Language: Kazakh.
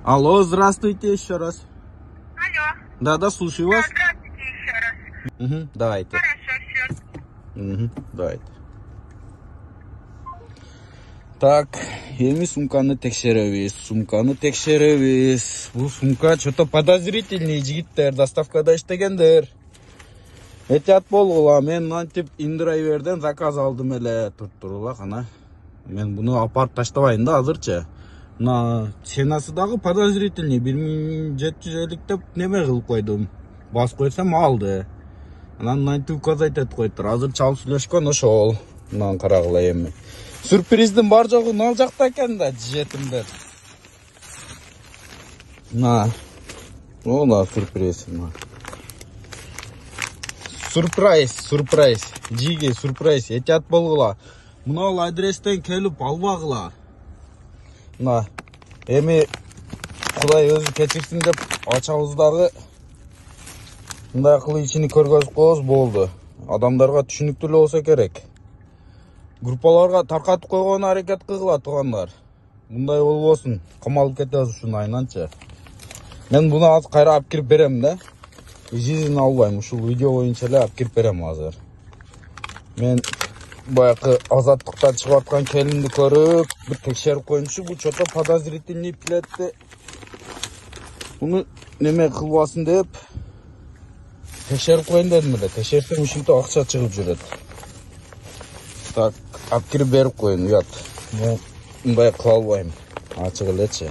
Алло, здравствуйте еще раз. Алло. Да, слушаю вас. Здравствуйте еще раз. Угу, давайте. Хорошо, все. Угу, давайте. Так, эми сумканы текшеребиз. Бул сумка что-то подозрительный, жигиттер, доставкада иштегендер. Этият болгула, мен антип Индирайверден заказ алдым эле. Турула кана. Мен буну апарып таштабайын да азырчы. Мына ценасы дагы подозрительный, 1750 деп неме кылып койдум. Басып койсом алды. Анан антип указать этип коюптур. Азыр чалып сүйлөшкөн ошол. Мынаны карагыла эми. Сюрприздин бар жогу ал жакта экен да, жетимдер. На сюрприз. Сюрприз. Жиге сюрприз. Этият болгула. Мынау адрестен келип албагыла. Мына эми Кудай өзү кечирсин деп ачабыз дагы мындай кылып ичини көргөзүп коебуз болду. Адамдарга түшүнүктүү болсо керек. Группаларга таркатып койгон аракет кылгыла туугандар. Мындай болбосун. Камалып кетебиз ушунайынанчы. Мен буну азыр кайра алып кирип берем да. Жизнь албайм. Ушул видео боюнча эле алып кирип берем азыр. Мен баягы азаттыктан чыгып аткан келинди көрүп, бир текшерип коюмчу. Бул что-то подозрительный плетти. Буну неме кылбасын деп текшерип коюн дедим эле. Текшерсем ушинтип акча чыгып жүрөт. Так, алып кирип берип коюн, уят. Мен мындай кыла албайм. Ачык элечи.